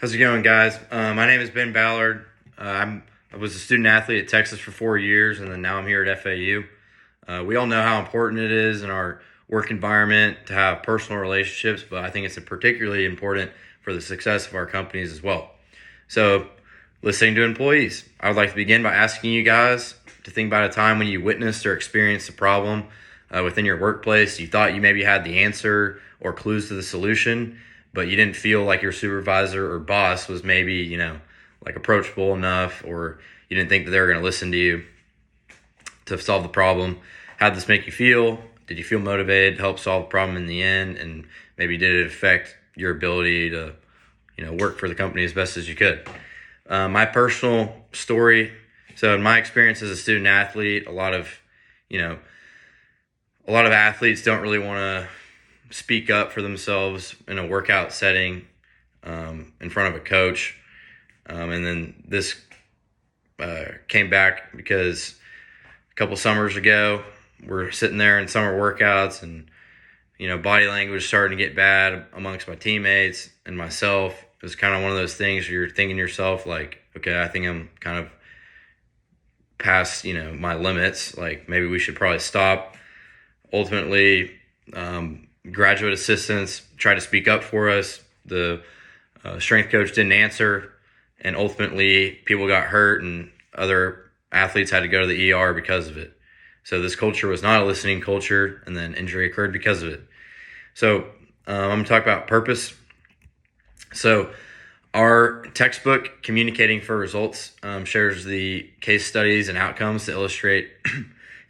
How's it going, guys? My name is Ben Ballard. I was a student athlete at Texas for 4 years, and then now I'm here at FAU. We all know how important it is in our work environment to have personal relationships, but I think it's particularly important for the success of our companies as well. So, listening to employees. I would like to begin by asking you guys to think about a time when you witnessed or experienced a problem within your workplace. You thought you maybe had the answer or clues to the solution, but you didn't feel like your supervisor or boss was maybe, like approachable enough, or you didn't think that they were going to listen to you to solve the problem. How did this make you feel? Did you feel motivated to help solve the problem in the end? And maybe did it affect your ability to, work for the company as best as you could? My personal story. So in my experience as a student athlete, a lot of athletes don't really want to speak up for themselves in a workout setting in front of a coach. And then this came back because a couple summers ago, we're sitting there in summer workouts and, body language starting to get bad amongst my teammates and myself. It was kind of one of those things where you're thinking to yourself, like, okay, I think I'm kind of past, my limits. Like, maybe we should probably stop. Ultimately, graduate assistants tried to speak up for us. The strength coach didn't answer, and ultimately people got hurt and other athletes had to go to the ER because of it. So this culture was not a listening culture, and then injury occurred because of it. So I'm going to talk about purpose. So our textbook, Communicating for Results, shares the case studies and outcomes to illustrate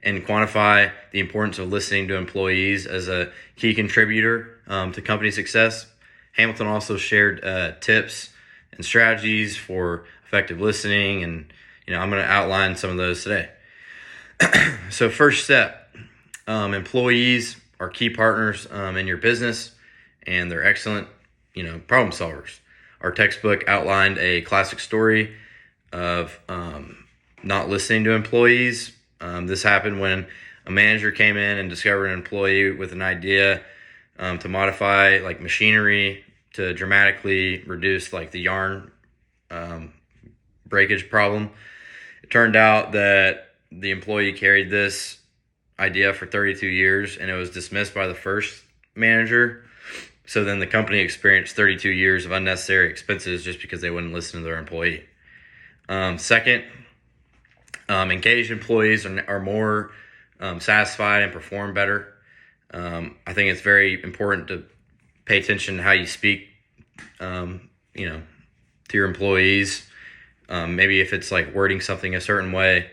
and quantify the importance of listening to employees as a key contributor to company success. Hamilton also shared tips and strategies for effective listening, and I'm going to outline some of those today. So first step, employees are key partners in your business, and they're excellent, problem solvers. Our textbook outlined a classic story of not listening to employees. This happened when a manager came in and discovered an employee with an idea to modify like machinery to dramatically reduce like the yarn breakage problem. It turned out that the employee carried this idea for 32 years and it was dismissed by the first manager. So then the company experienced 32 years of unnecessary expenses just because they wouldn't listen to their employee. Second, engaged employees are more satisfied and perform better. I think it's very important to pay attention to how you speak, to your employees. Maybe if it's like wording something a certain way.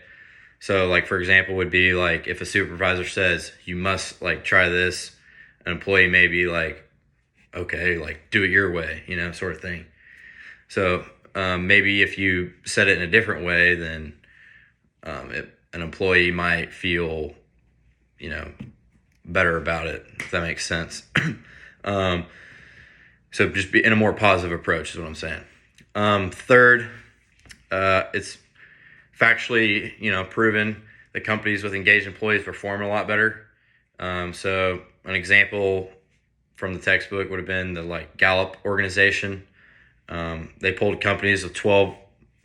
So like, for example, would be like if a supervisor says, you must like try this, an employee may be like, okay, like do it your way, sort of thing. So maybe if you said it in a different way, then an employee might feel, better about it, if that makes sense. So just be in a more positive approach is what I'm saying. Third, it's factually, proven that companies with engaged employees perform a lot better. So an example from the textbook would have been the Gallup organization. They polled companies with 12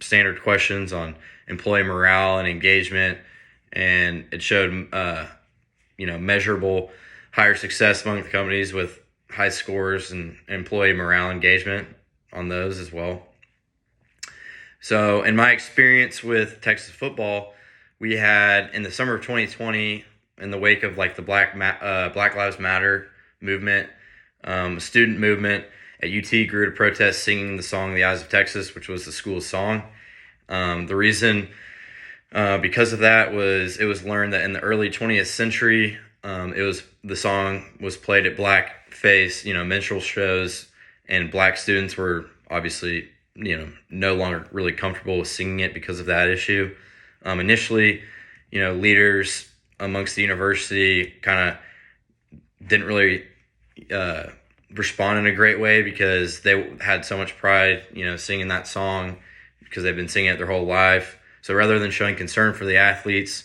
standard questions on employee morale and engagement, and it showed measurable higher success among the companies with high scores and employee morale engagement on those as well. So in my experience with Texas football, we had in the summer of 2020, in the wake of the Black Lives Matter movement, a student movement at UT grew to protest singing the song "The Eyes of Texas," which was the school's song. The reason because of that was it was learned that in the early 20th century, the song was played at blackface, minstrel shows, and black students were obviously, no longer really comfortable with singing it because of that issue. Initially, leaders amongst the university kind of didn't really respond in a great way because they had so much pride, singing that song because they've been singing it their whole life. So rather than showing concern for the athletes,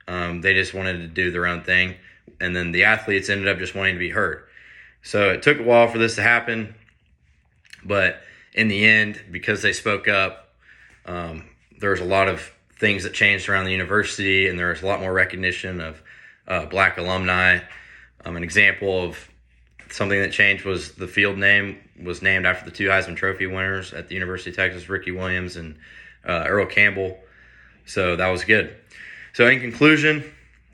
they just wanted to do their own thing. And then the athletes ended up just wanting to be heard. So it took a while for this to happen, but in the end, because they spoke up, there's a lot of things that changed around the university, and there's a lot more recognition of Black alumni. An example of something that changed was the field name was named after the 2 Heisman Trophy winners at the University of Texas, Ricky Williams and Earl Campbell. So that was good. So in conclusion,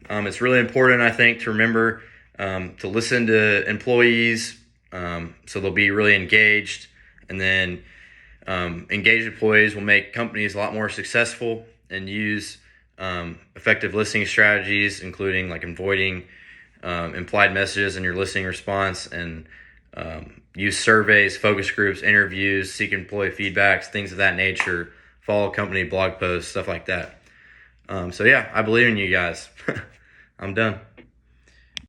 it's really important, I think, to remember to listen to employees so they'll be really engaged. And then engaged employees will make companies a lot more successful, and use effective listening strategies, including like avoiding implied messages in your listening response, and use surveys, focus groups, interviews, seek employee feedbacks, things of that nature, follow company blog posts, stuff like that. So yeah, I believe in you guys. I'm done.